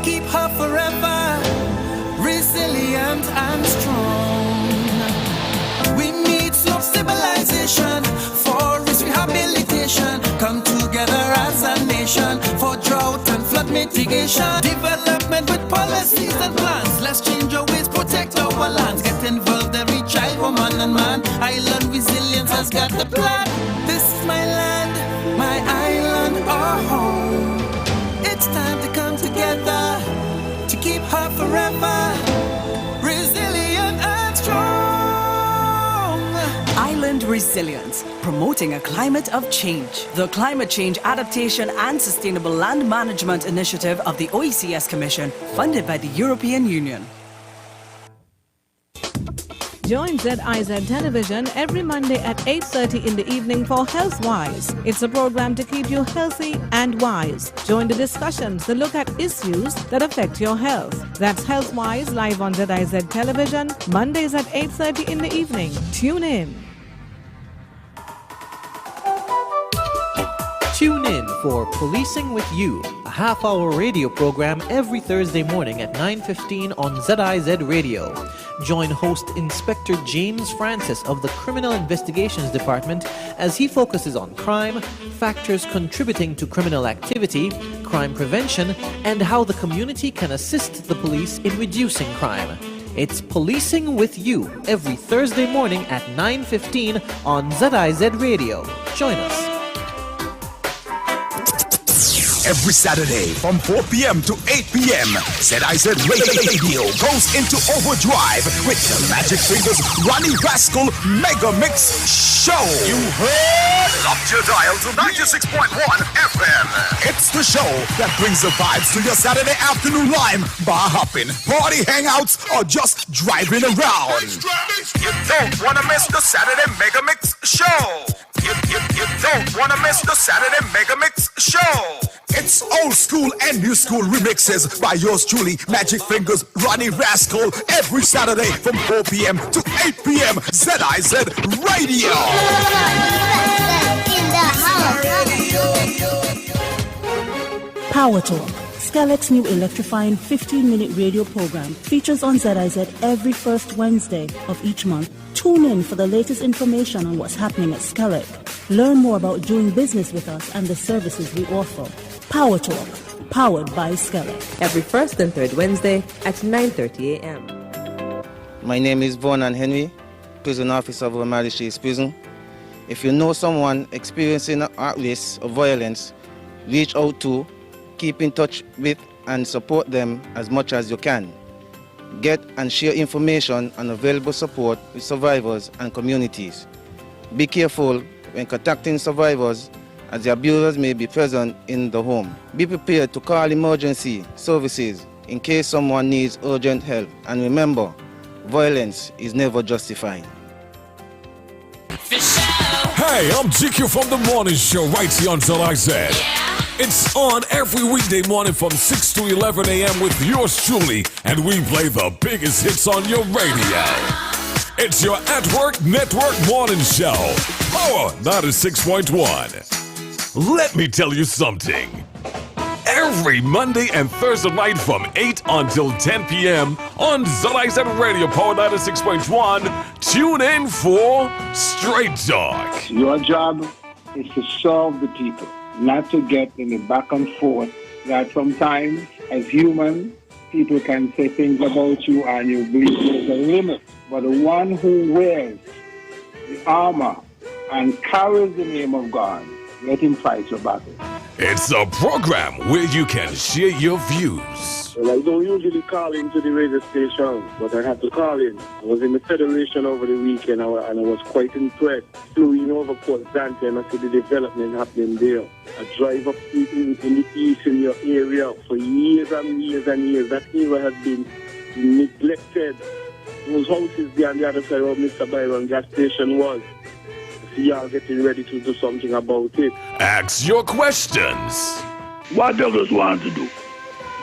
keep her forever resilient and strong. We need slow stabilization for risk rehabilitation. Come together as a nation for drought and flood mitigation. Development with policies and plans. Let's change our ways, protect our lands. Get involved, every child, woman and man. Island resilience has got the plan. This is my land, my island, our home. It's time to come together to keep her forever resilient and strong. Island Resilience, promoting a climate of change. The Climate Change Adaptation and Sustainable Land Management Initiative of the OECS Commission, funded by the European Union. Join ZIZ Television every Monday at 8:30 in the evening for Healthwise. It's a program to keep you healthy and wise. Join the discussions to look at issues that affect your health. That's Healthwise live on ZIZ Television, Mondays at 8:30 in the evening. Tune in. Tune in for Policing with You, a half-hour radio program every Thursday morning at 9:15 on ZIZ Radio. Join host Inspector James Francis of the Criminal Investigations Department as he focuses on crime, factors contributing to criminal activity, crime prevention, and how the community can assist the police in reducing crime. It's Policing with You every Thursday morning at 9:15 on ZIZ Radio. Join us. Every Saturday from 4 p.m. to 8 p.m., ZIZ Radio goes into overdrive with the Magic Fingers Ronnie Rascal Mega Mix Show. You heard? Up your dial to 96.1 FM. It's the show that brings the vibes to your Saturday afternoon lime, bar hopping, party hangouts, or just driving around. You don't want to miss the Saturday Mega Mix Show. You don't want to miss the Saturday Mega Mix Show. It's old school and new school remixes by yours truly, Magic Fingers Ronnie Rascal, every Saturday from 4 p.m. to 8 p.m. ZIZ Radio. Power Talk, Skellett's new electrifying 15-minute radio program, features on ZIZ every first Wednesday of each month. Tune in for the latest information on what's happening at Skellett. Learn more about doing business with us and the services we offer. Power Talk, powered by Skellett. Every first and third Wednesday at 9:30 a.m. My name is Vernon Henry, prison officer of Magistrates Prison. If you know someone experiencing at risk of violence, reach out to, keep in touch with, and support them as much as you can. Get and share information on available support with survivors and communities. Be careful when contacting survivors, as the abusers may be present in the home. Be prepared to call emergency services in case someone needs urgent help. And remember, violence is never justified. Hey, I'm GQ from The Morning Show right here on ZIZ. It's on every weekday morning from 6 to 11 a.m. with yours truly, and we play the biggest hits on your radio. It's your At Work Network Morning Show, Power 96.1. Let me tell you something. Every Monday and Thursday night from 8 until 10 p.m. on ZIZ Radio Power 96.1, tune in for Straight Talk. Your job is to serve the people, not to get in the back and forth that sometimes as humans, people can say things about you and you believe there's a limit. But the one who wears the armor and carries the name of God, let him fight your battle. It's a program where you can share your views. Well, I don't usually call into the radio station, but I had to call in. I was in the Federation over the weekend and I was quite impressed. Flew over Port Dante and I see the development happening there. I drive up in the east in your area for years and years and years. That area has been neglected. Those houses there on the other side of Mr. Byron gas station was. See y'all getting ready to do something about it. Ask your questions. What does want to do?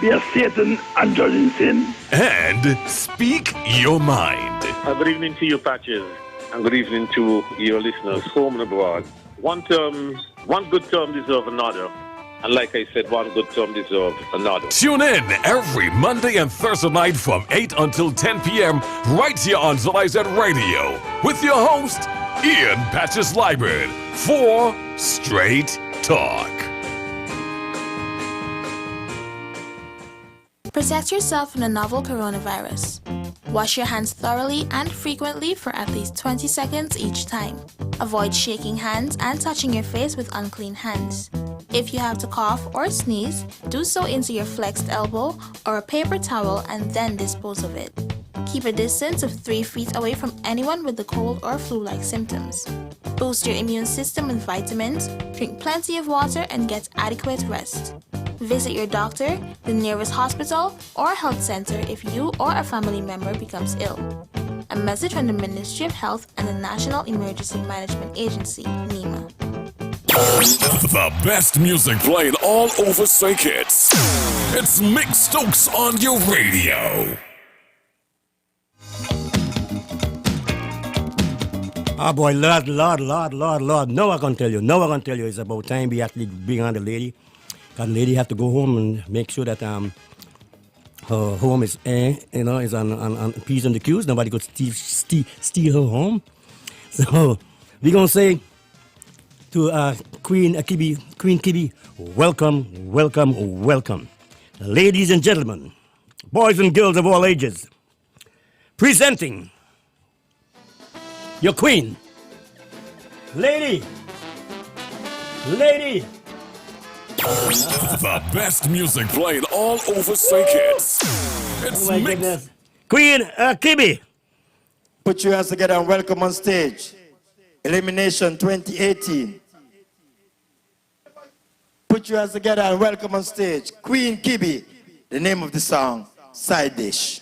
Be a Satan and judging sin? And speak your mind. Good evening to you, Patches, and good evening to your listeners, home and abroad. One good term deserves another. And like I said, one good term deserves another. Tune in every Monday and Thursday night from 8 until 10 p.m. right here on ZIZ Radio with your host, Ian Patches Liebert, for Straight Talk. Protect yourself from the novel coronavirus. Wash your hands thoroughly and frequently for at least 20 seconds each time. Avoid shaking hands and touching your face with unclean hands. If you have to cough or sneeze, do so into your flexed elbow or a paper towel and then dispose of it. Keep a distance of 3 feet away from anyone with the cold or flu-like symptoms. Boost your immune system with vitamins, drink plenty of water, and get adequate rest. Visit your doctor, the nearest hospital, or health center if you or a family member becomes ill. A message from the Ministry of Health and the National Emergency Management Agency, NEMA. The best music played all over St. Kitts. It's Mick Stokes on your radio. Ah, boy, Lord. Now I can tell you. It's about time we actually bring on the lady. Because the lady have to go home and make sure that her home is is on P's and the Q's. Nobody could steal her home. So we're going to say to Queen Kibi, welcome. Ladies and gentlemen, boys and girls of all ages, presenting your queen, lady. The best music played all over St. Kitts. It's Oh my goodness. Queen Kibi. Put your hands together and welcome on stage. Elimination 2018. Put your hands together and welcome on stage Queen Kibi. The name of the song, Side Dish.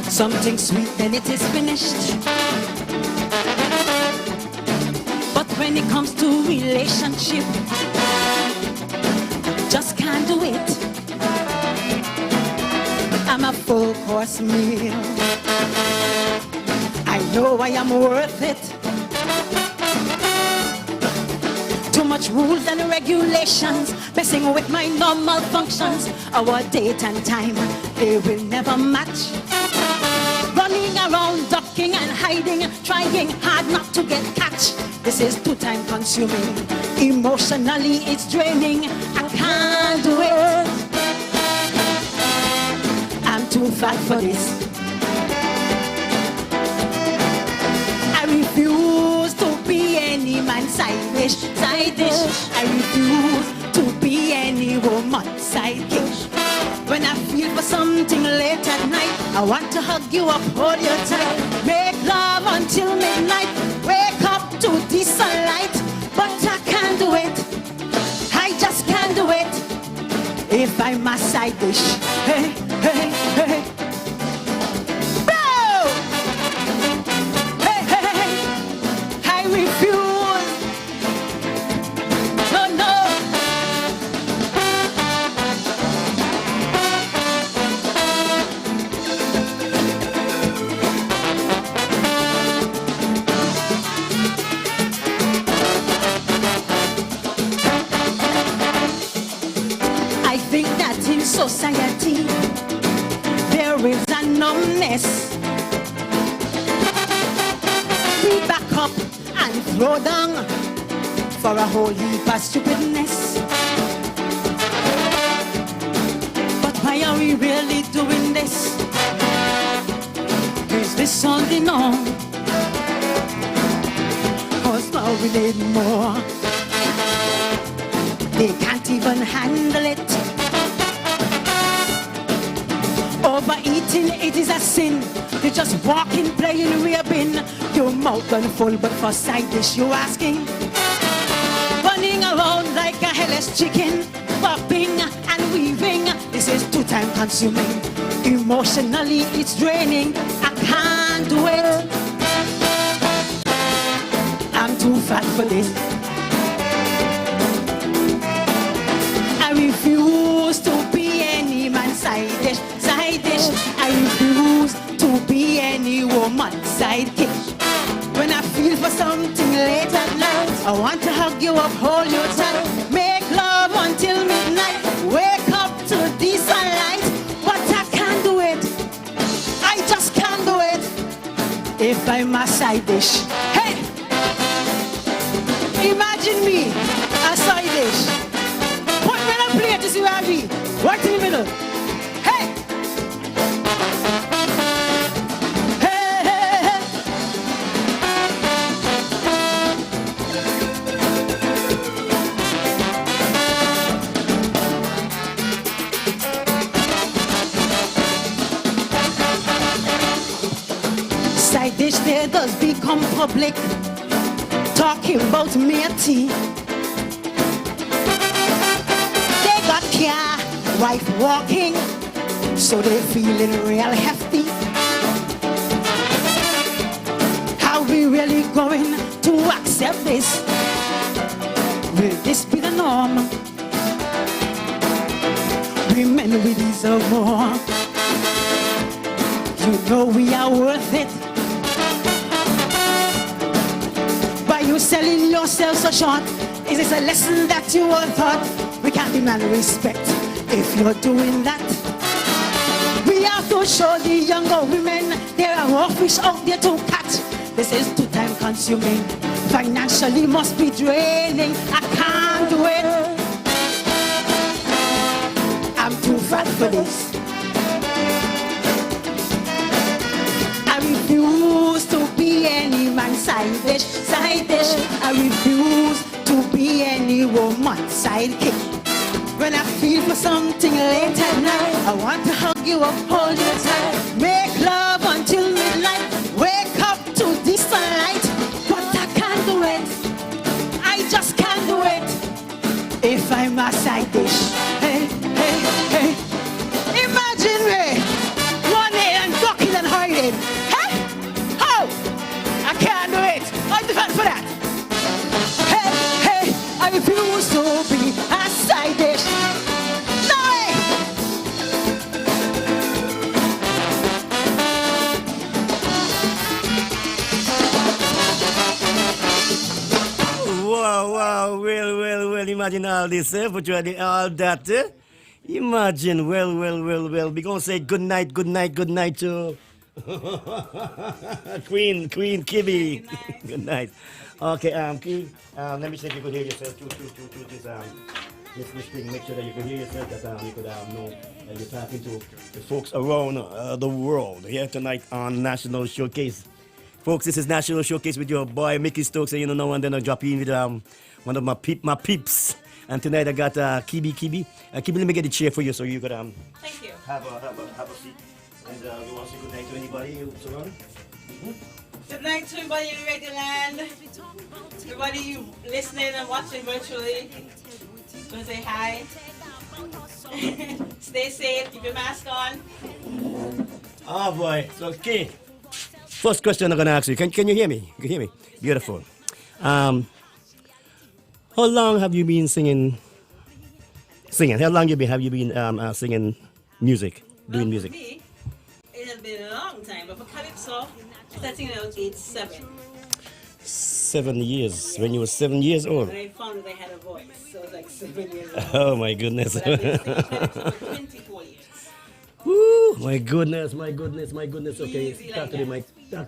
Something sweet, then it is finished. But when it comes to relationship, just can't do it. I'm a full course meal. I know I am worth it. Too much rules and regulations, messing with my normal functions. Our date and time, they will never match. Running around, ducking and hiding, trying hard not to get catch. This is too time consuming. Emotionally, it's draining. I can't do it. I'm too fat for this. I refuse to be any man's side dish. I refuse to be any woman's sidekick. When I feel for something late at night, I want to hug you up, hold you tight, make love until midnight, wake up to the sunlight. But I can't do it, I just can't do it, if I'm a side dish. Hey, hey, hey. Bow! Hey, hey, hey. I refuse. No. Society, there is a numbness. We back up and throw down for a whole heap of stupidness. But why are we really doing this? Is this all the norm? 'Cause now we need more. They can't even handle it. Overeating, it is a sin. You just walking, playing, raving. Your mouth done full, but for side dish you asking. Running around like a hellish chicken, popping and weaving. This is too time consuming. Emotionally, it's draining. I can't do it. I'm too fat for this. I refuse to be any man's side dish, side dish. I refuse to be any woman's sidekick. When I feel for something late at night, I want to hug you up, hold you tight, make love until midnight, wake up to the sunlight, but I can't do it. I just can't do it if I'm a side dish. Hey! Imagine me, a side dish. Put me on a plate to see where I be. Right in the middle. Hey! Hey, hey, hey. Side dish there does become public. Talking about me and tea. They got car, wife walking, so they feeling real hefty. How we really going to accept this? Will this be the norm? Women, we deserve more. You know we are worth it. You selling yourself so short. Is this a lesson that you all thought? We can't demand respect if you're doing that. We have to show the younger women there are more fish out there to catch. This is too time consuming. Financially must be draining. I can't do it. I'm too fat for this. I refuse to be any man's side dish, side dish. I refuse to be any woman's sidekick. When I feel for something late at night, I want to hug you up, hold you tight, make love until midnight, wake up to the sunlight, but I can't do it. I just can't do it if I'm a side dish. Hey, hey, hey. Imagine me running and ducking and hiding. I can't do it. I'm the fan for that. Hey, hey, I refuse to be a side dish. No way. Wow, wow, well, imagine all this, but you had all that, Imagine, well. We're going to say good night to Queen Kibby. Good night. Okay, Queen, let me see if you could hear yourself through this thing. Make sure that you can hear yourself, that you could know that you're talking to the folks around the world here tonight on National Showcase. Folks, this is National Showcase with your boy Mickey Stokes, and now and then I'll drop in with one of my peeps. And tonight I got Kibby. Kibby, let me get a chair for you so you could thank you. Have a seat. And you want to say good night to anybody who's around? Good night to everybody in Radio Land. Everybody you listening and watching virtually. Just want to say hi. Stay safe, keep your mask on. Oh boy, so okay. First question I'm gonna ask you. Can you hear me? You can hear me? Beautiful. How long have you been singing? How long have you been singing music, doing music? Me, it has been a long time, but for Calypso, starting at age 7. 7 years. When you were 7 years old. When I found that I had a voice, so it was like 7 years old. Oh my goodness. So I've been singing Calypso for 24 years. Woo, my goodness. Okay, Easy talk like to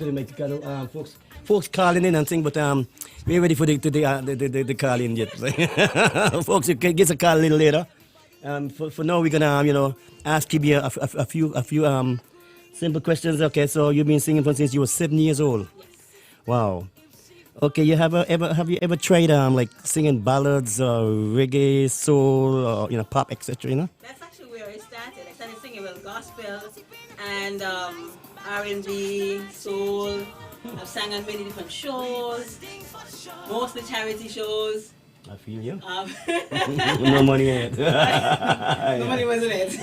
the mic. Folks calling in and sing, but we're ready for the call in yet. Folks, you can get a call a little later. For now, we're gonna ask you a few simple questions. Okay, so you've been singing since you were 7 years old. Yes. Wow. Okay, have you ever tried like singing ballads or reggae, soul, or pop, etc. That's actually where I started. I started singing with gospel, and R&B, soul. I've sang on many different shows, mostly charity shows. I feel you. No money in it. No money wasn't it.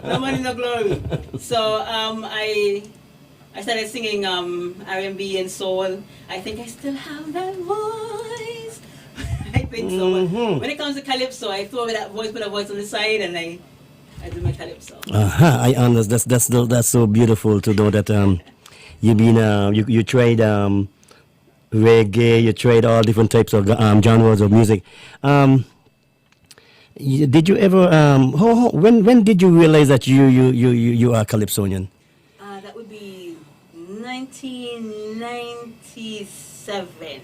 No money, no glory. So I started singing R&B and soul. I think I still have that voice. I think so. But when it comes to calypso, I throw that voice, put a voice on the side, and I do my calypso. I understand. That's so beautiful to know that you've been you tried reggae, you tried all different types of genres of music. Did you ever when did you realize that you are calypsonian? That would be 1997.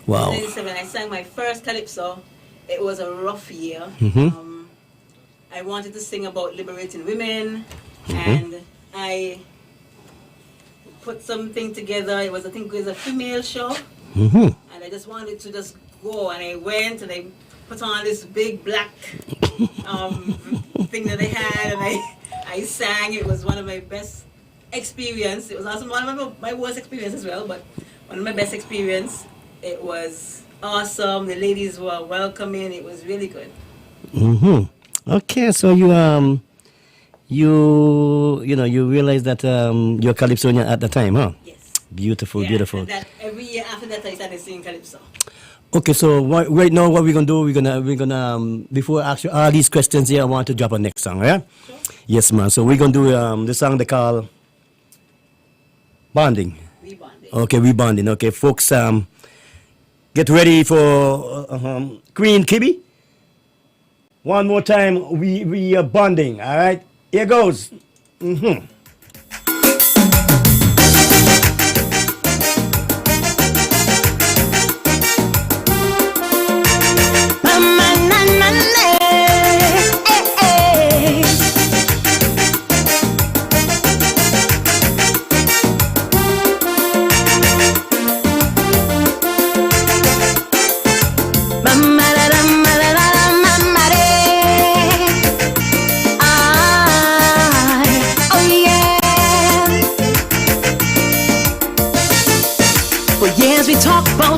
Wow. 1997. I sang my first calypso. It was a rough year. I wanted to sing about liberating women, and I put something together. I think it was a female show, and I just wanted to just go. And I went and I put on this big black thing that I had, and I sang. It was one of my best experience. It was also one of my worst experience as well, but one of my best experience. It was awesome. The ladies were welcoming. It was really good. Okay, so you realized that you're calypsonian at the time, huh? Yes. Beautiful, beautiful. And that every year after that, I started singing calypso. Okay, so right now, what we're gonna do? We're gonna before I ask you all these questions here, I want to drop a next song, yeah? Sure. Yes, man. So we're gonna do the song they call Bonding. We Bonding. Okay, we bonding. Okay, folks, get ready for Queen Kibby. One more time, we are bonding. All right, here goes.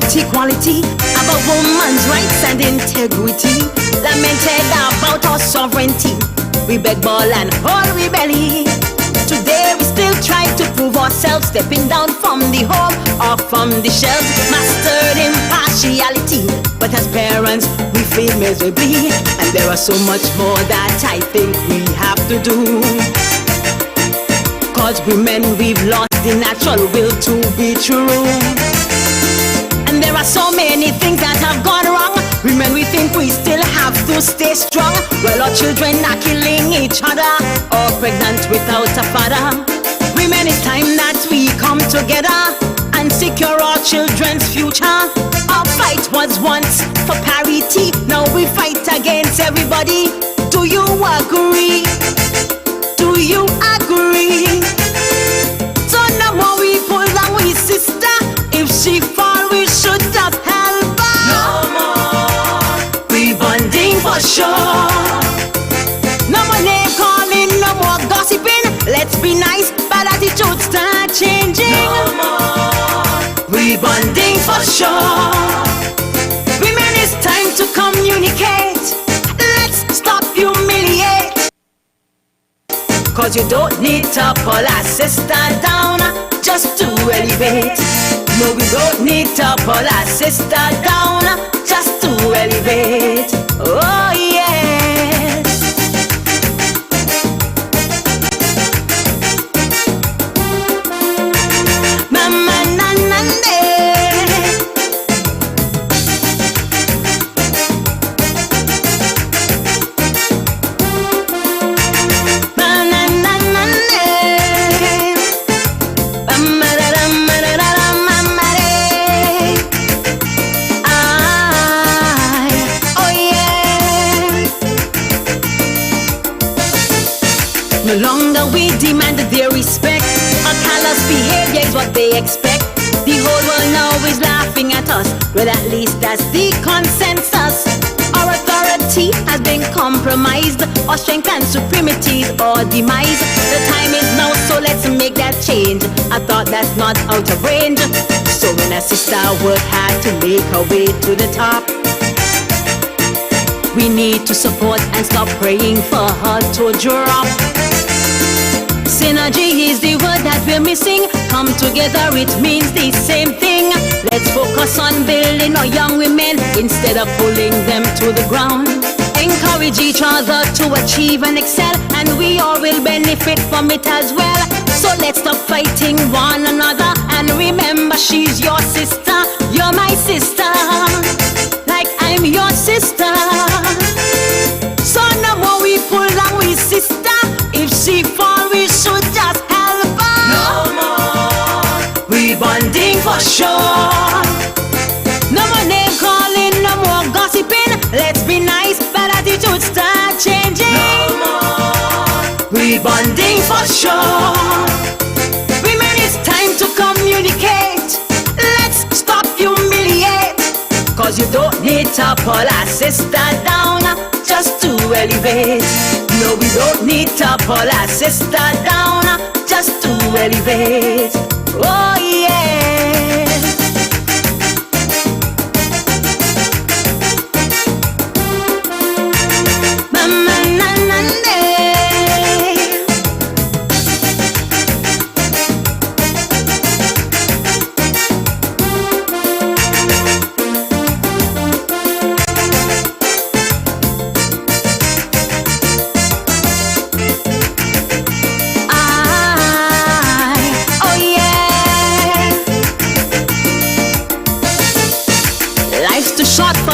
Equality, about women's rights and integrity, lamented about our sovereignty. We beg ball and hold we belly. Today we still try to prove ourselves, stepping down from the home or from the shelves, mastered impartiality. But as parents we fail miserably, and there are so much more that I think we have to do. Cause women, we've lost the natural will to be true. And there are so many things that have gone wrong. Women, we think we still have to stay strong. Well, our children are killing each other, or pregnant without a father. Women, it's time that we come together and secure our children's future. Our fight was once for parity, now we fight against everybody. Do you agree? Do you agree? So no more we pull down we sister. If she fall, we should have helped her. No more, we bonding for sure. No more name calling, no more gossiping. Let's be nice, bad attitudes start changing. No more, we bonding for sure. Women, it's time to communicate. Let's stop humiliate. Cause you don't need to pull a sister down just to elevate. No, we don't need to pull our sister down just to elevate. Oh, yes. Mama, na, na, na. No longer we demand their respect. Our callous behavior is what they expect. The whole world now is laughing at us. Well, at least that's the consensus. Our authority has been compromised or strength and supremacy or demise. The time is now, so let's make that change. I thought that's not out of range. So when a sister worked hard to make her way to the top, we need to support and stop praying for her to drop. Synergy is the word that we're missing. Come together, it means the same thing. Let's focus on building our young women instead of pulling them to the ground. Encourage each other to achieve and excel, and we all will benefit from it as well. So let's stop fighting one another and remember she's your sister. You're my sister, like I'm your sister. So no more we pull down with sister. If she fall, we should just help her. No more we bonding for sure. No more name calling, no more gossiping. Let's be nice, but attitude start changing. No more we bonding for sure. Women, it's time to communicate. Let's stop humiliate. Cause you don't need to pull a sister down just to elevate. No, we don't need to pull a sister down just to elevate. Oh yeah. Mama, na, na, na.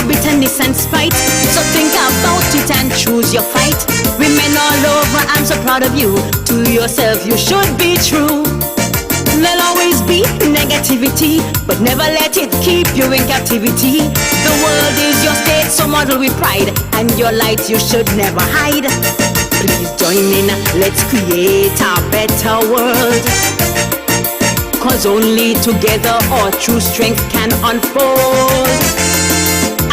Bitterness and spite, so think about it and choose your fight. Women all over, I'm so proud of you. To yourself you should be true. There'll always be negativity, but never let it keep you in captivity. The world is your state, so model with pride, and your light you should never hide. Please join in, let's create a better world. Cause only together our true strength can unfold.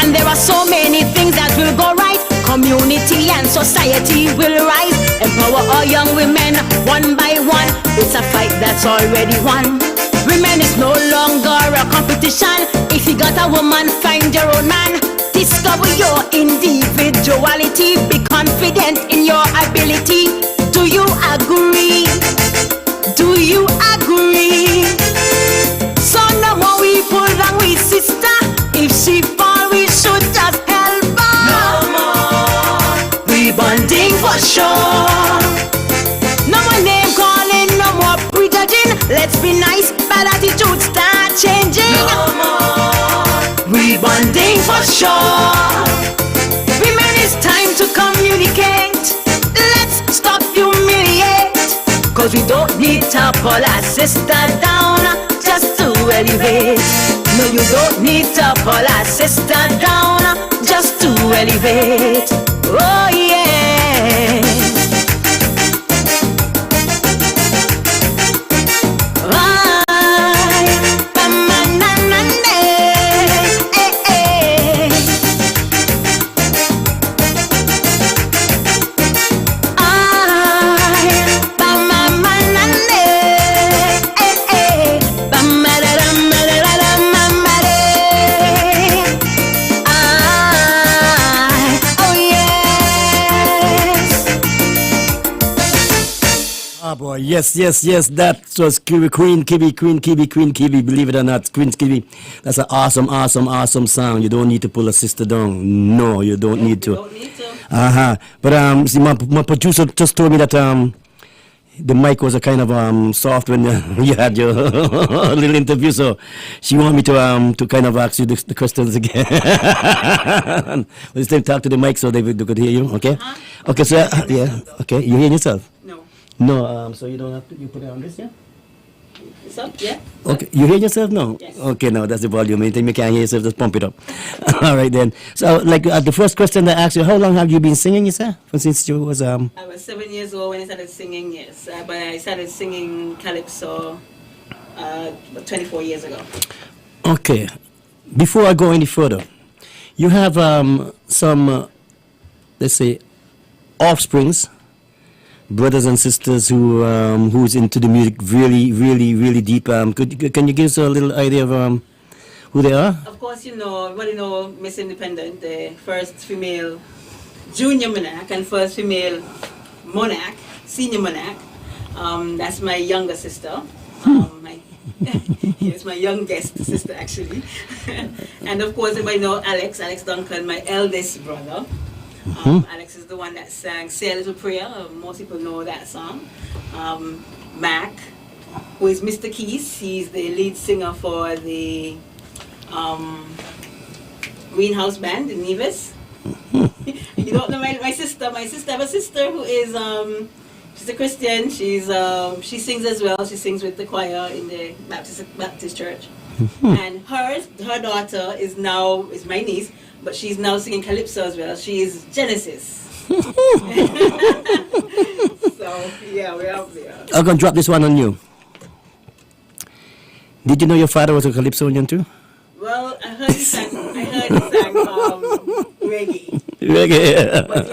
And there are so many things that will go right. Community and society will rise. Empower our young women one by one. It's a fight that's already won. Women is no longer a competition. If you got a woman, find your own man. Discover your individuality. Be confident in your ability. Do you agree? Do you agree? So no more we pull down with sister. If she fall, we should just help her. No more we bonding for sure. No more name calling, no more prejudging. Let's be nice, but attitude start changing. No more we bonding for sure. Women, it's time to communicate. Let's stop humiliate. Cause we don't need to pull our sister down just to elevate. No, you don't need to pull a sister down just to elevate. Oh yeah. Boy, yes, that was Queen Kibi, believe it or not, Queen Kibi. That's an awesome sound. You don't need to pull a sister down. No, you don't need to. You don't need to. But see, my producer just told me that the mic was a kind of soft when you had your little interview, so she wanted me to kind of ask you the questions again. This time talk to the mic so they could hear you, okay? Okay, so yeah, okay, you hear yourself? No, so you don't have to, you put it on this, yeah? It's up, yeah. Okay, you hear yourself now? Yes. Okay, now that's the volume. Anytime you can't hear yourself, just pump it up. All right then. So, like the first question I asked you, how long have you been singing, yourself? Since you was I was 7 years old when I started singing, yes. But I started singing calypso 24 years ago. Okay. Before I go any further, you have some let's say, offsprings, brothers and sisters who's into the music really, really, really deep. Can you give us a little idea of who they are? Of course, everybody know Miss Independent, the first female junior monarch and first female monarch, senior monarch. That's my younger sister. It's my youngest sister, actually. And of course, everybody know Alex Duncan, my eldest brother. Alex is the one that sang Say a Little Prayer. Most people know that song. Mac, who is Mr. Keys. He's the lead singer for the Greenhouse Band in Nevis. You don't know my sister. My sister, I have a sister who is she's a Christian. She sings as well. She sings with the choir in the Baptist church. And her daughter is my niece, but she's now singing calypso as well. She is Genesis. So yeah, we're up there. I'm gonna drop this one on you. Did you know your father was a calypsonian too? Well, I heard he sang reggae. Reggae. But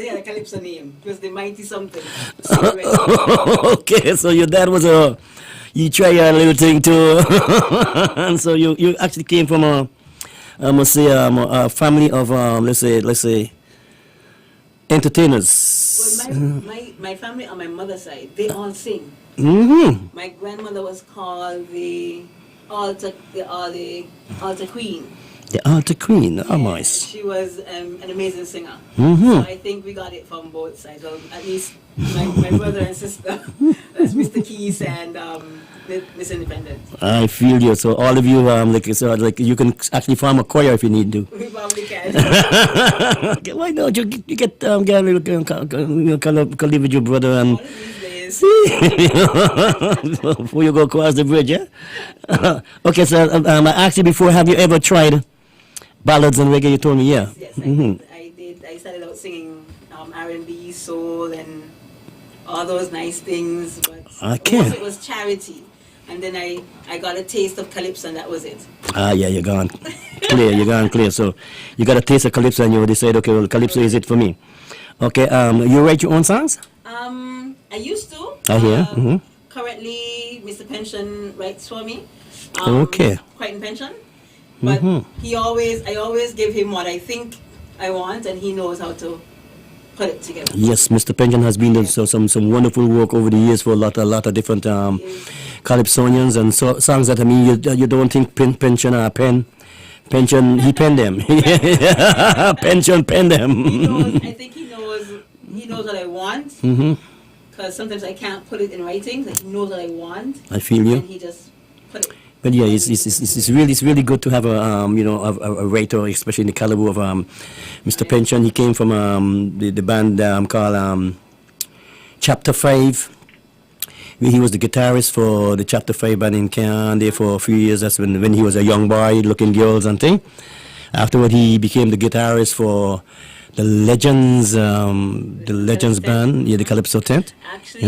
he had a calypso name. It was the Mighty Something. Okay, so your dad was you try a little thing too. And so you actually came from a family of let's say entertainers. Well, my family on my mother's side, they all sing. My grandmother was called the altar queen. The altar queen, nice. She was an amazing singer. Mm-hmm. So I think we got it from both sides. Well, at least my brother and sister. That's Mr. Keys and Miss Independent. I feel you. So all of you, like you can actually form a choir if you need to. We probably can. Okay, why not? You get a little colleague with your brother and. Before you go across the bridge, yeah? Okay, so I asked you before, have you ever tried ballads and reggae? You told me, yeah. Yes, I did. I started out singing R&B, soul, and all those nice things. But okay. It was charity. And then I got a taste of calypso, and that was it. Yeah, you're gone clear. You're gone clear. So you got a taste of calypso, and you decide, okay, well, calypso is it for me. Okay, you write your own songs? I used to. I hear. Currently, Mr. Pension writes for me. Okay. Crichton Pension. But I always give him what I think I want, and he knows how to put it together. Yes, Mr. Pension has been doing some wonderful work over the years for a lot of different calypsonians and songs that you don't think Pension he penned them. Pension penned them. I think he knows what I want. Because sometimes I can't put it in writing. Like he knows what I want. I feel you. And he just put it. But yeah, it's really good to have a writer, especially in the caliber of Mr. Pension. He came from the band called Chapter 5. He was the guitarist for the Chapter 5 band in Canada for a few years. That's when he was a young boy, looking girls and thing. Afterward, he became the guitarist for the Legends band, the Calypso Tent. Actually,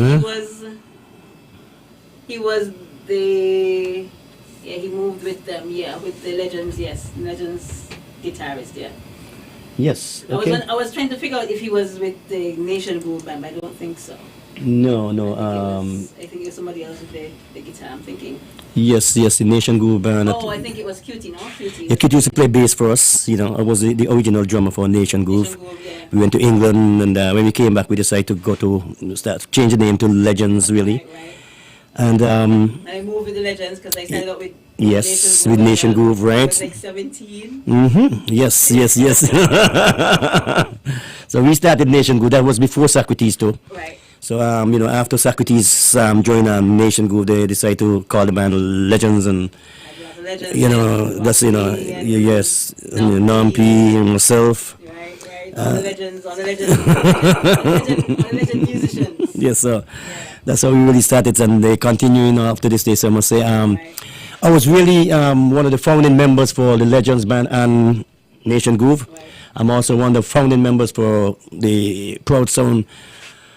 he moved with them, with the Legends, Legends guitarist, Yes, okay. I was trying to figure out if he was with the Nation Groove band, but I don't think so. No. I think it was somebody else with the guitar, I'm thinking. Yes, the Nation Groove band. Oh, I think it was Cutie, no? Yeah, Cutie used to play bass for us. I was the original drummer for Nation Groove. We went to England, and when we came back, we decided to change the name to Legends, really. Right. And I moved with the Legends because I started out with Nation Groove, right? I was like 17. Yes. So we started Nation Groove. That was before Socrates too. Right. So after Socrates joined Nation Groove, they decided to call the band Legends, and that's yes, Nampi and myself. Right. All the legends, legend musicians. Yes, so that's how we really started, and they continue after this day. So I must say, I was really one of the founding members for the Legends band and Nation Groove. Right. I'm also one of the founding members for the Proud Sound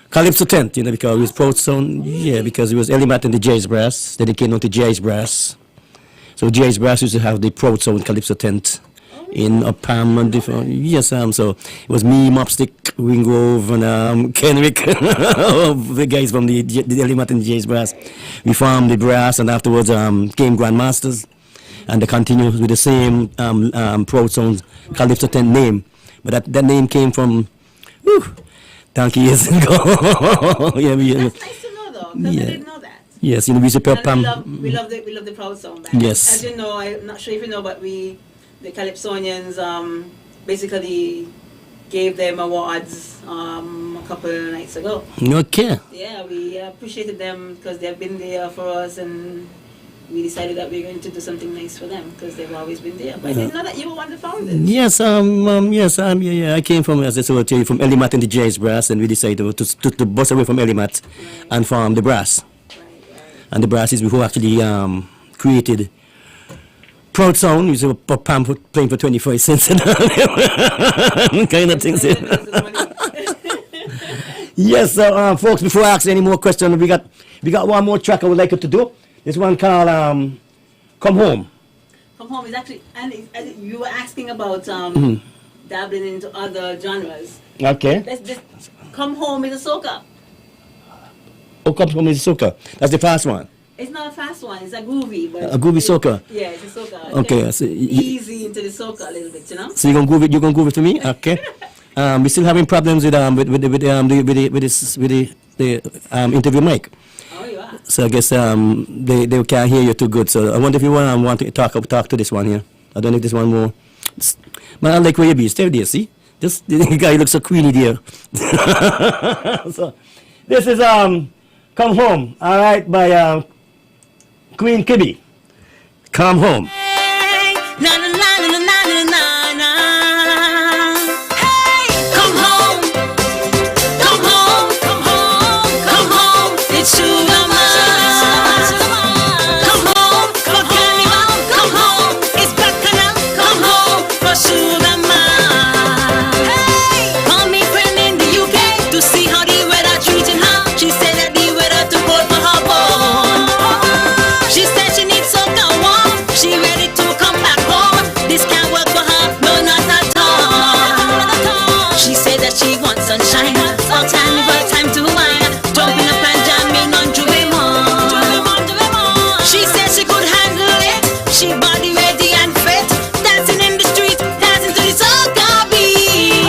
Calypso Tent, because it was Proud Sound, because it was Elimat and the Jazz Brass. Then it came on to Jazz Brass. So Jazz Brass used to have the Proud Sound Calypso Tent. in a Palm and different. Yes, so it was me, Mopstick, Wingrove, and Kenrick, the guys from the Early Martin Jazz Brass. We formed the brass, and afterwards came Grandmasters, and they continued with the same Proud Sounds Calypso 10 name. But that name came from, donkey years ago. Yeah, that's nice to know, though, because I didn't know that. Yes, we used to play Palm. We love the Proud Sound band. Yes. As you know, I'm not sure if you know, but the Calypsonians basically gave them awards a couple of nights ago. Okay. Yeah, we appreciated them because they've been there for us, and we decided that we're going to do something nice for them because they've always been there. But I didn't know that you were one of the founders. Yes, yeah, I came from, as I told you, from Elimat and the Jazz Brass, and we decided to bust away from Elimat and form the brass. And the brass is who actually created Proud Sound. We were Pam playing for 25 cents and kind of things. Yes, so folks, before I ask any more questions, we got one more track I would like you to do. This one called Come Home. Come Home is actually, and you were asking about dabbling into other genres. Okay. This Come Home is a soca. Oh, Come Home is a soca. That's the fast one. It's not a fast one, it's a groovy. But A groovy soca. Yeah, it's a soca. Okay. So easy into the soca a little bit, you know? So you're gonna groove it to me? Okay. We're still having problems with the interview mic. Oh, you are? So I guess they can't hear you too good. So I wonder if you want to talk to this one here. I don't know if this one more. Man, I like where you be. Stay there, see? This the guy looks so queeny there. So this is Come Home, all right, by Queen Kibby. Come Home. Na na na na na na na na. Hey, come home, come home, come home, come home. It's Sugar Man. Come home for carnival. Come home, it's Bacchanal. Come home for Sugar Man. Hey, call me friend in the UK to see how the weather treating her. She said that the weather too cold for her bone. She said she needs soca warm. She ready to come back home. This can't work for her, no, not at all. She said that she wants sunshine, all carnival time to wine, jumping up and jamming on Juemon. She said she could handle it. She body ready and fit, dancing in the street, dancing to the soca beat.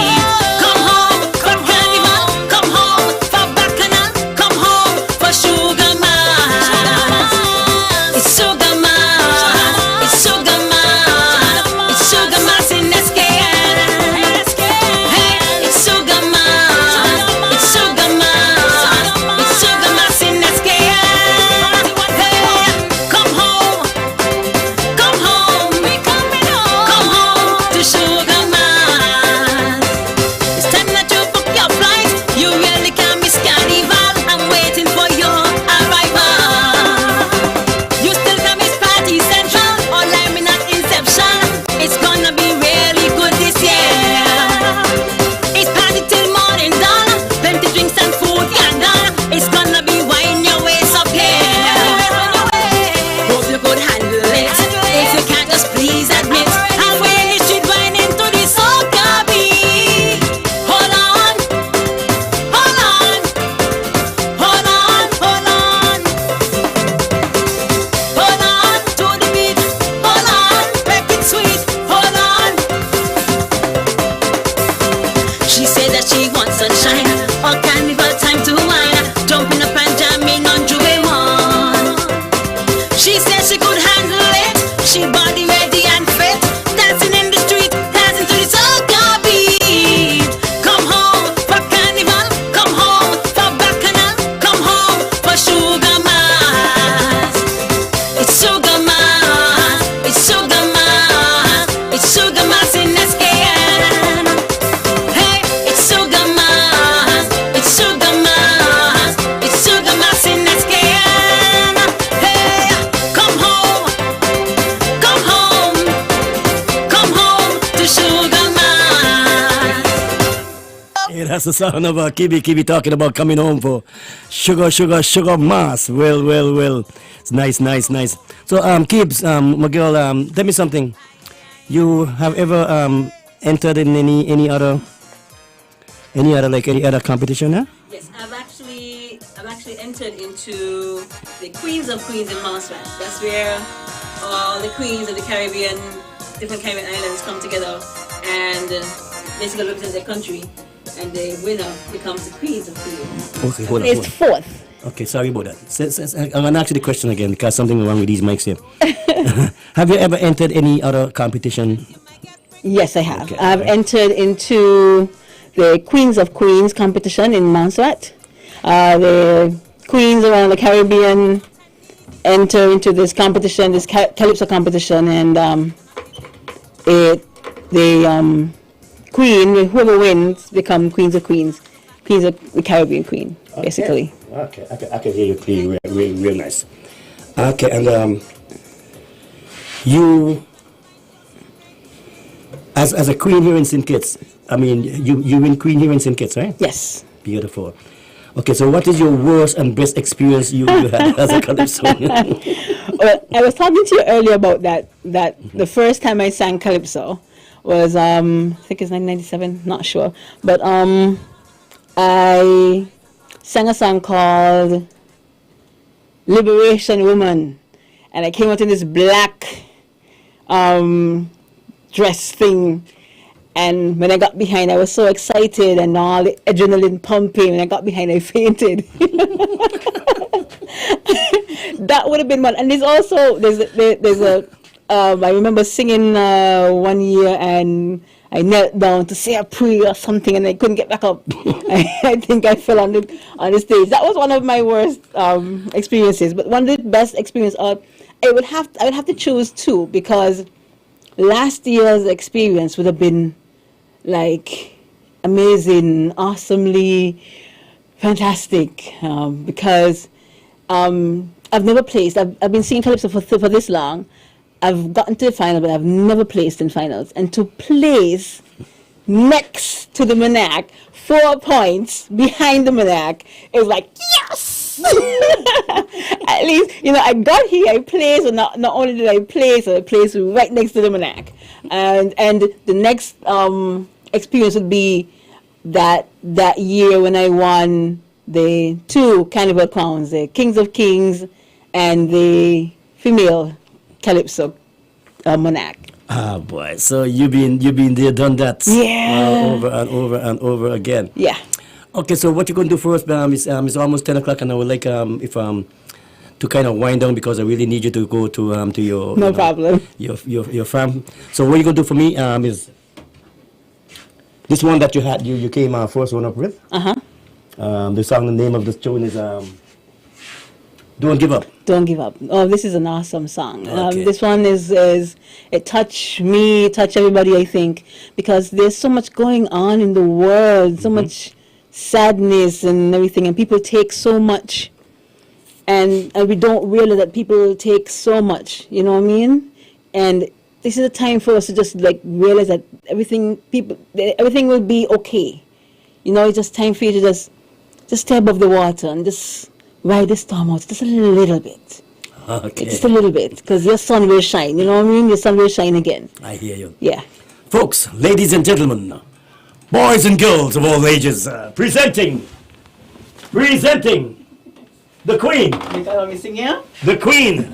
Come home for carnival, come home for Bacchanal, come home for Sugar Man. It's Sugar Man, it's Sugar Man, it's Sugar Man in SKN. Hey, it's Sugar Man, it's Sugar Man, it's Sugar Man in SKN. Hey, come home, come home, we coming home, come home to Sugar Man. It's time that you book your flight. You really can't miss carnival. I'm waiting for your arrival. You still can miss Party Central or Lyman at Inception. It's gonna be really good this year. It's party till morning dawn. Plenty drinks and food can done. It's gonna be wine your waist up here. Hope you could handle it. If you can't, just please admit. I'm wearing the street wine into the soca beat. Hold on, hold on, hold on, hold on. Hold on to the beat. Hold on, make it sweet. Hold on. She said that she wants sunshine, all carnival time to wine, jumping up and jamming on Juemon. She said she could handle it. She body ready and fit, dancing in the street, dancing to the soca beat. Come home for carnival, come home for Bacchanal, come home for Sugar Man. It's Sugar Man, it's Sugar Man, it's Sugar Man in SKN. Hey, it's Sugar Man, it's Sugar Man, it's Sugar Man in SKN. Hey, come home, come home, come home to Sugar Man. Yeah, that's the sound of Kibby talking about coming home for Sugar Mass. Well. It's nice. So, Kibbs, my girl, tell me something. You have ever entered in any other competition? Huh? Yes, I've actually entered into the Queens of Queens in Montserrat. That's where all the queens of the Caribbean, different Caribbean islands come together and basically represent their country, and the winner becomes the Queens of Queens. Okay, hold on. It's fourth. Okay, sorry about that. I'm going to ask you the question again because something wrong with these mics here. Have you ever entered any other competition? Yes, I have. Okay, I've right. entered into the Queens of Queens competition in Montserrat. The queens around the Caribbean enter into this competition, this Calypso competition, and the queen, whoever wins, become Queens of Queens of the Caribbean queen, basically. Okay, I can hear you clearly, real nice. Okay, and you, as a queen here in St. Kitts, I mean, you win queen here in St. Kitts, right? Yes. Beautiful. Okay, so what is your worst and best experience you had as a calypso? Well, I was talking to you earlier about that the first time I sang calypso was I think it's 1997, not sure, but I sang a song called Liberation Woman, and I came out in this black dress thing. And when I got behind, I was so excited and all the adrenaline pumping. When I got behind, I fainted. That would have been one. And there's a I remember singing one year and I knelt down to say a prayer or something and I couldn't get back up. I think I fell on the stage. That was one of my worst experiences. But one of the best experiences, I would have to choose two, because last year's experience would have been like amazing, awesomely fantastic, because I've never placed. I've been singing calypso for this long. I've gotten to the final, but I've never placed in finals. And to place next to the monarch, 4 points behind the monarch, is like, yes! At least, I got here, I placed, and not only did I place, I placed right next to the monarch. And the next experience would be that year when I won the 2 carnival crowns, the Kings of Kings and the female calypso monarch. Ah, boy. So you've been there, done that. Yeah. Over and over and over again. Yeah. Okay, so what you're going to do first, it's almost 10 o'clock, and I would like to kind of wind down because I really need you to go to your no problem. Your farm. So what you're going to do for me is this one that you came first one up with. The song, the name of the tune is Don't Give Up. Don't Give Up. Oh, this is an awesome song. Okay. This one is it touched me, touched everybody, I think, because there's so much going on in the world, so much sadness and everything, and people take so much, and we don't realize that people take so much, you know what I mean? And this is a time for us to just realize that everything will be okay. It's just time for you to just stay above the water and just ride the storm out just a little bit. Okay. Just a little bit, because your sun will shine, you know what I mean? Your sun will shine again. I hear you. Yeah. Folks, ladies and gentlemen, boys and girls of all ages, presenting the Queen. You can me sing here? The Queen.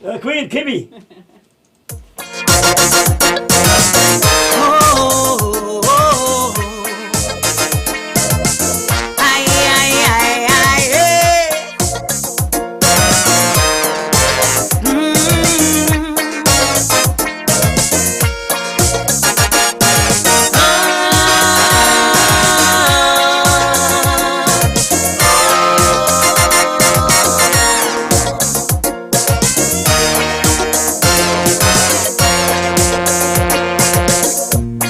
The Queen, Kimmy.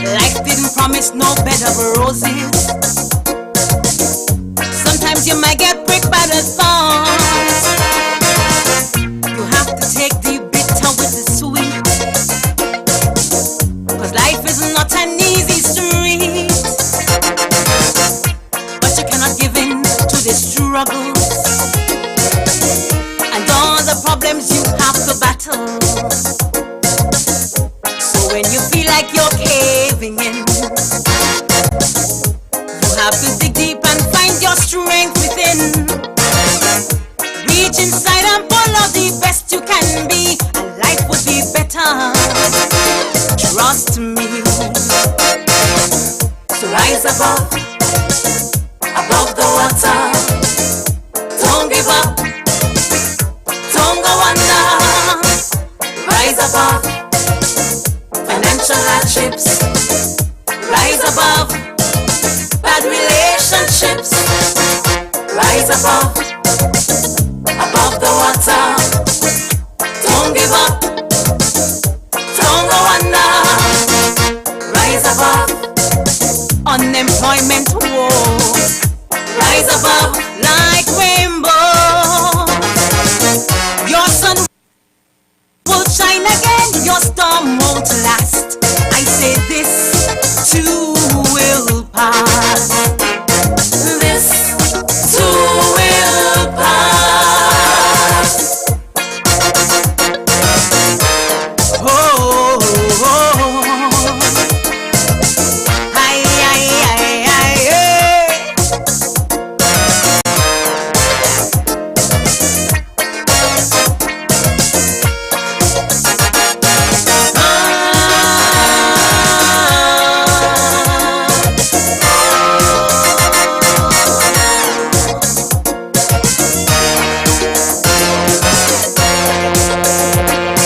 Like of the best you can be, and life would be better. Trust me. So rise above the water. Don't give up. Don't go under. Rise above financial hardships. Rise above bad relationships. Rise above the water. Don't give up. Don't go under. Rise above unemployment woes. Rise above like rainbow. Your sun will shine again. Your storm won't last. I say this too will pass. This too will pass. Oh, oh, oh. Aye, aye, aye, aye, aye.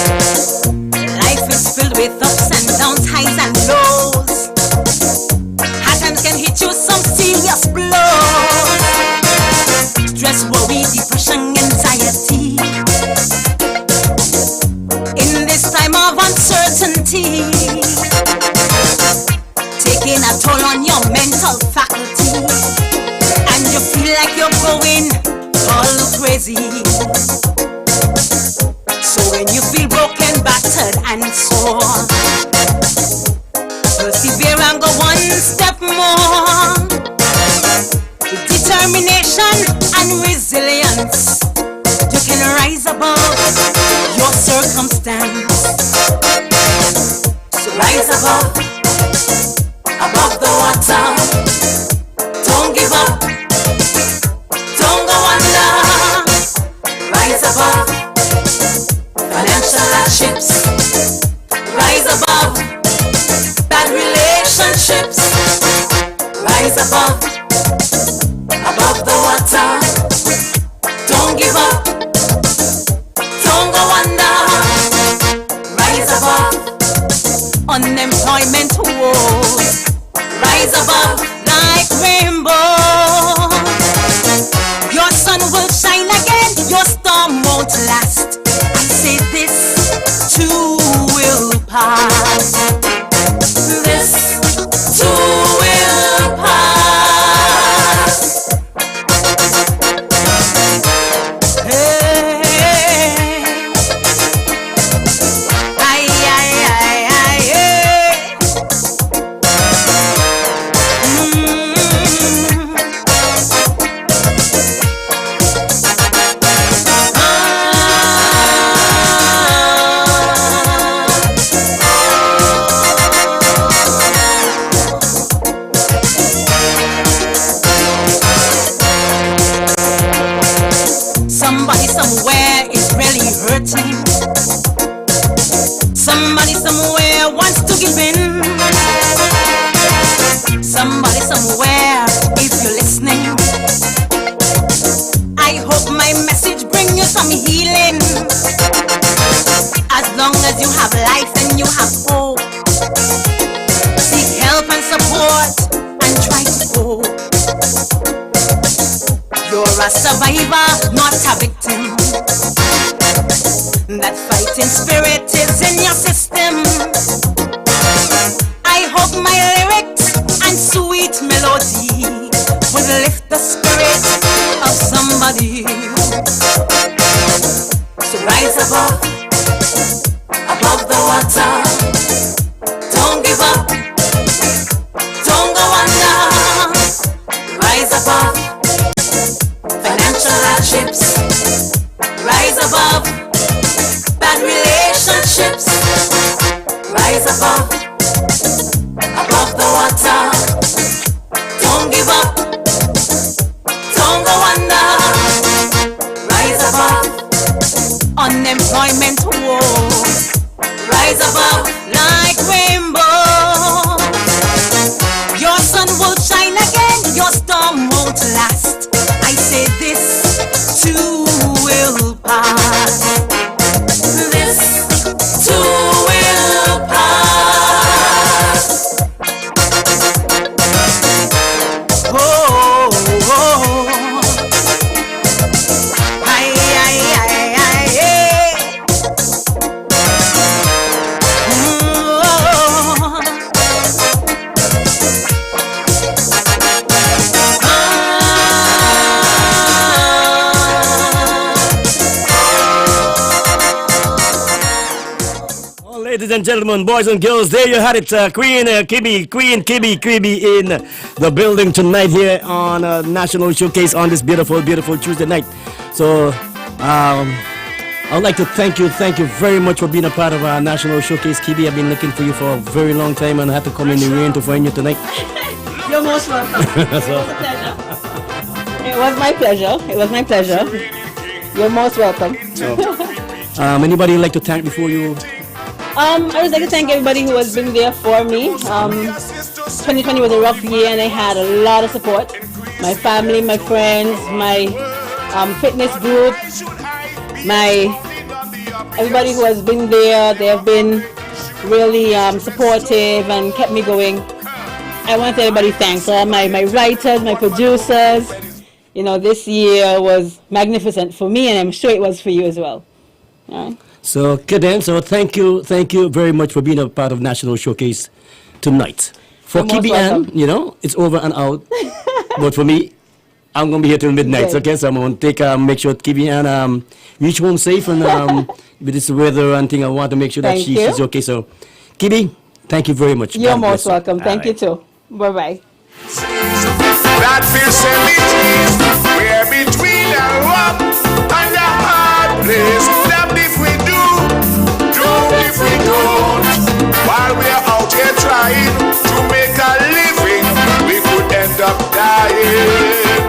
Life is filled with ups and downs, highs and lows. Hard times can hit you some serious blows. Stress, worry, depression, anxiety. In this time of uncertainty, taking a toll on your mental faculty, and you feel like you're going all crazy. So when you feel broken, battered and sore, persevere and go one step more. With determination and resilience, you can rise above your circumstance. So rise above the water. Don't give up. Don't go under. Rise above financial hardships. Rise above bad relationships. Rise above the water. Don't give up. Don't go under. Rise above unemployment woes. Rise above like rainbow. Your sun will shine again. Your storm won't last. I say this too will pass. This too will pass. Hey. Aye, aye, aye, aye, aye. Somebody somewhere is really hurting. Somebody somewhere wants to give in. Somebody somewhere, if you're listening, I hope my message bring you some healing. As long as you have life and you have hope, seek help and support and try to cope. You're a survivor, not a victim. That fighting spirit is in your system. I hope my lyrics and sweet melody will lift the spirit of somebody. So rise above the water. Don't give up. Don't go under. Rise above financial hardships. Rise above bad relationships. Rise above the water. Don't give up. Don't go under. Rise above disappointment, whoa, rise above like rainbow. Your sun will shine again, your storm won't last. I say this too will pass. This too will pass. Oh, oh. Aye, aye, aye, aye, aye. Oh. Ladies and gentlemen, boys and girls, there you had it. Queen Kibby in the building tonight here on National Showcase on this beautiful, beautiful Tuesday night. So, I'd like to thank you very much for being a part of our National Showcase. Kibby, I've been looking for you for a very long time and I had to come in the rain to find you tonight. You're most welcome. It was my pleasure. It was my pleasure. You're most welcome. So, anybody you'd like to thank before you? I would like to thank everybody who has been there for me. 2020 was a rough year and I had a lot of support. My family, my friends, my fitness group, everybody who has been there. They have been really supportive and kept me going. I want everybody thanks. All my writers, my producers. You know, this year was magnificent for me and I'm sure it was for you as well. All right. So, Kaden, so thank you very much for being a part of National Showcase tonight. For Kibby Ann, you know, it's over and out. But for me, I'm going to be here till midnight, okay? So I'm going to make sure Kibby Ann reach home safe and with this weather and thing, I want to make sure that she's okay. So, Kibby, thank you very much. You're most welcome. Thank you too. Bye-bye. That feels we're between a rock and a hard place. Damned if we do, doomed if we don't. While we're out here trying to make a living, we could end up dying.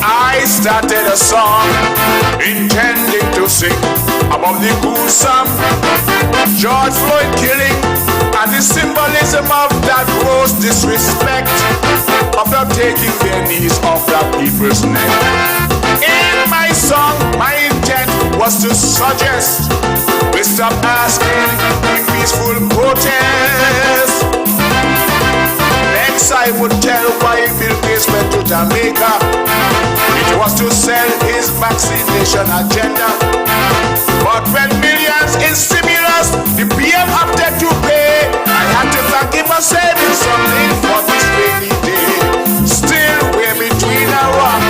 I started a song intending to sing about the gruesome George Floyd killing and the symbolism of that gross disrespect of them taking their knees off the people's neck. In my song, my intent was to suggest we stop asking in peaceful protest. Next I would tell why Bill Gates went to Jamaica. It was to sell his vaccination agenda. But when millions in stimulus the PM opted to pay, I had to thank him for saving something for this rainy day. Still we're between a rock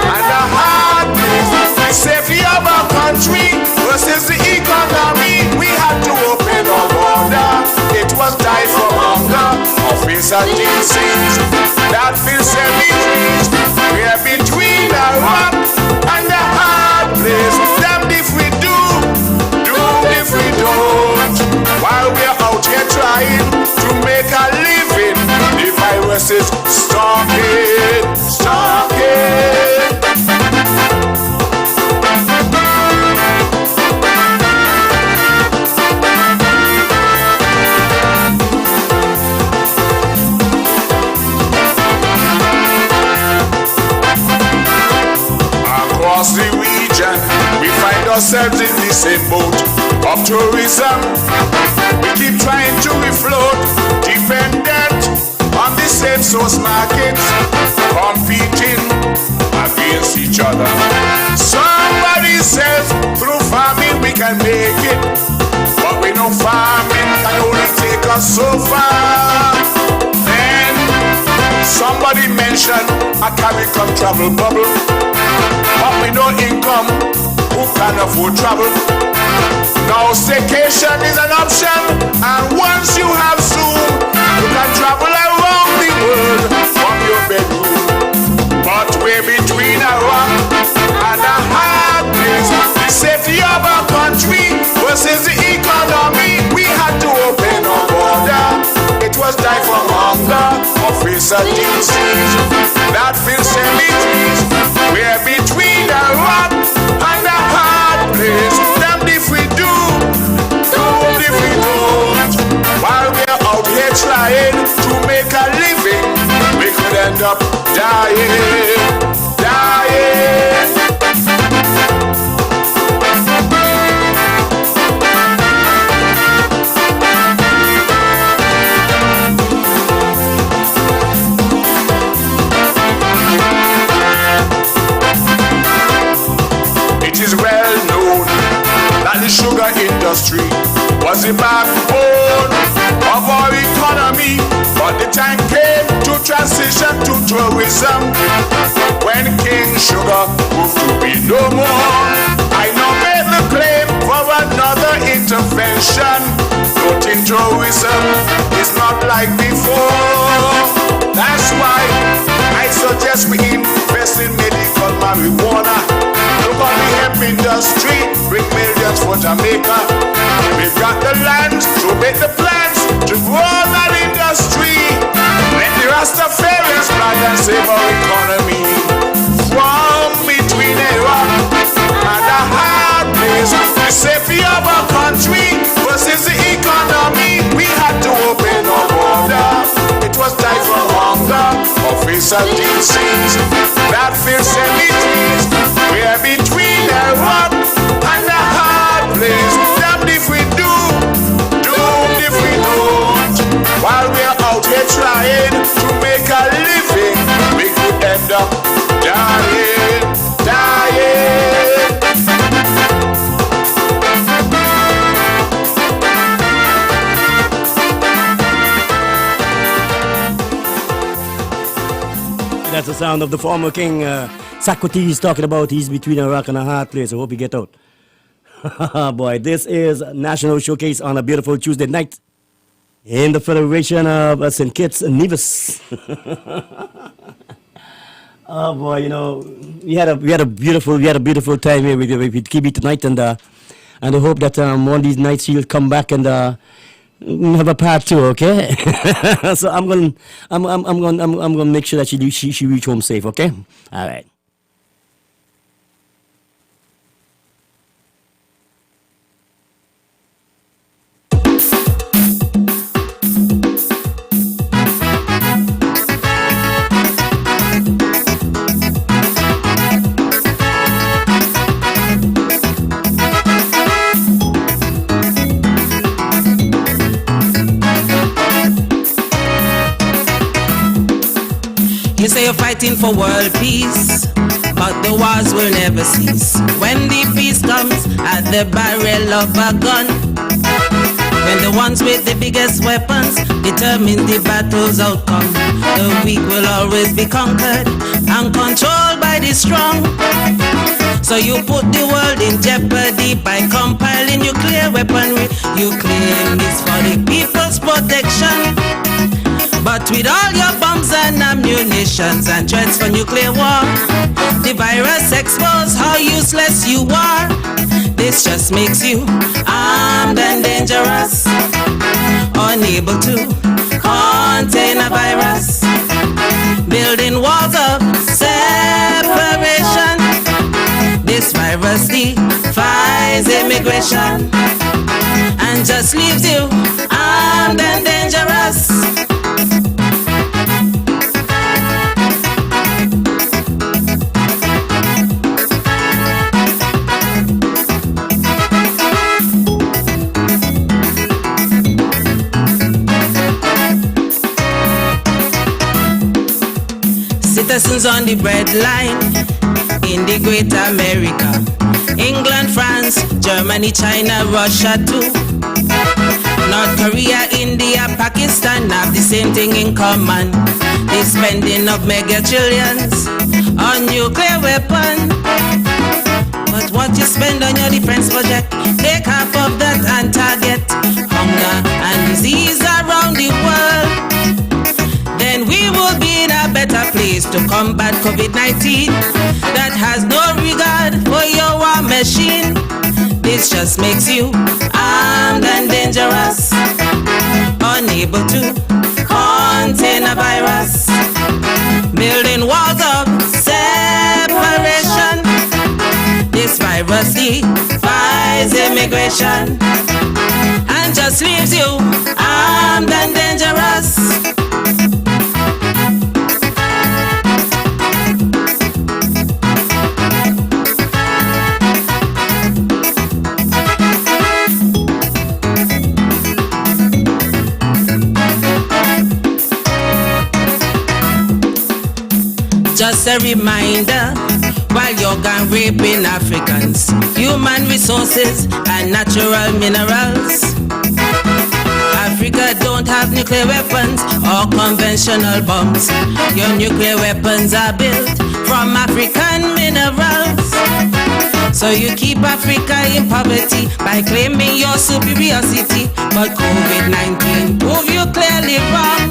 and a hard place. The safety of our country versus the economy. We had to open our border. It was die from hunger or face a disease that feels semi-trees. We're between a rock and a hard place. Damned if we do, doomed if we don't. While we're out here trying to make a living, the virus is stalking. Across the region, we find ourselves in the same boat of tourism. We keep trying to refloat, dependent on the same source markets, competing against each other. Somebody says through farming we can make it, but we know farming can only take us so far. Then somebody mentioned a Caricom travel bubble, but we no income, who can afford travel? Now staycation is an option, and once you have Zoom, you can travel around the world from your bedroom. But we're between a rock and a hard place. It is well known that the sugar industry was the backbone of our economy, but the time came to transition to tourism when King Sugar moved to be no more. I now made the claim for another intervention. Floating tourism is not like before. That's why I suggest we invest in medical marijuana. Look on the hemp industry, bring millions for Jamaica. We've got the land to make the plans to grow that industry. Let the Rastafarians plan and save our economy. From between a rock and a hard place, the safety of our country versus the economy. We had to open our border. It was time for hunger, or face of disease that fills cemeteries. We're between a rock and a hard place. Damned if we do, doomed if we don't. While we're out here trying to make a living, we could end up dying, dying. That's the sound of the former king, Socrates, talking about he's between a rock and a hard place. I hope you get out. Boy, this is National Showcase on a beautiful Tuesday night in the Federation of St. Kitts and Nevis. Oh boy, you know, we had a beautiful time here with Kibi tonight, and I hope that one of these nights she'll come back and have a part two, okay? So I'm gonna make sure that she reach home safe, okay? All right. You say you're fighting for world peace, but the wars will never cease. When the peace comes at the barrel of a gun, when the ones with the biggest weapons determine the battle's outcome, the weak will always be conquered and controlled by the strong. So you put the world in jeopardy by compiling nuclear weaponry. You claim it's for the people's protection, but with all your bombs and ammunitions and threats for nuclear war, the virus exposed how useless you are. This just makes you armed and dangerous, unable to contain a virus, building walls of separation. This virus defies immigration and just leaves you armed and dangerous. Citizens on the breadline in the great America, England, France, Germany, China, Russia too. North Korea, India, Pakistan have the same thing in common. The spending of mega trillions on nuclear weapons. But what you spend on your defense project, take half of that and target hunger and disease around the world. Then we will be in a better place to combat COVID-19 that has no regard for your war machine. This just makes you armed and dangerous, unable to contain a virus, building walls of separation. This virus defies immigration and just leaves you armed and dangerous. a reminder, while you're gone raping Africans, human resources and natural minerals. Africa don't have nuclear weapons or conventional bombs. Your nuclear weapons are built from African minerals. So you keep Africa in poverty by claiming your superiority, but COVID-19 prove you clearly wrong.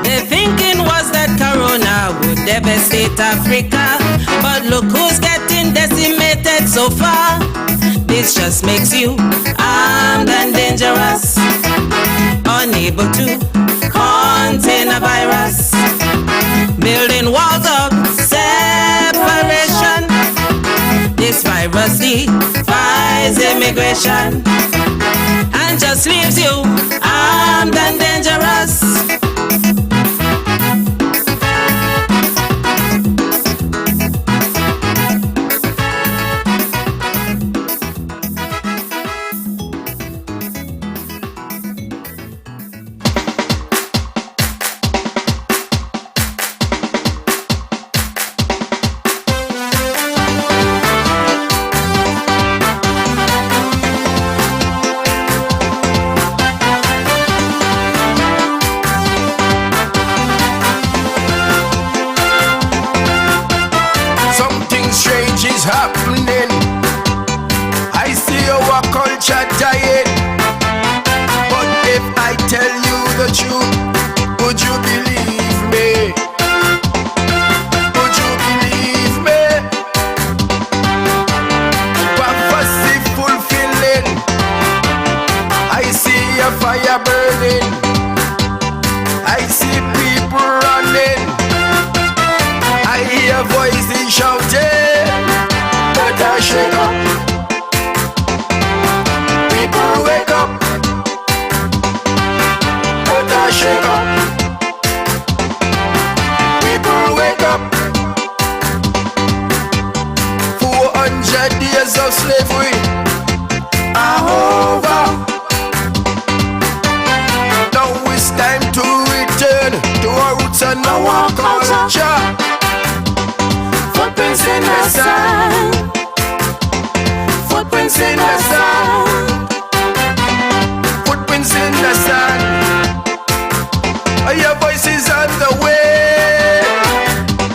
The thinking was that Corona would devastate Africa, but look who's getting decimated so far. This just makes you armed and dangerous, unable to contain a virus, building walls of separation. This virus defies immigration and just leaves you armed and dangerous. Happening. I see our culture dying. But if I tell you the truth, would you believe me? Would you believe me? Prophecy fulfilling. I see a fire burning. I see people running. I hear voices shouting. Shake up. People wake up. Better shake up. People wake up. 400 years of slavery are over. Now it's time to return to our roots and our culture. Footprints in the sand. Footprints in the sand.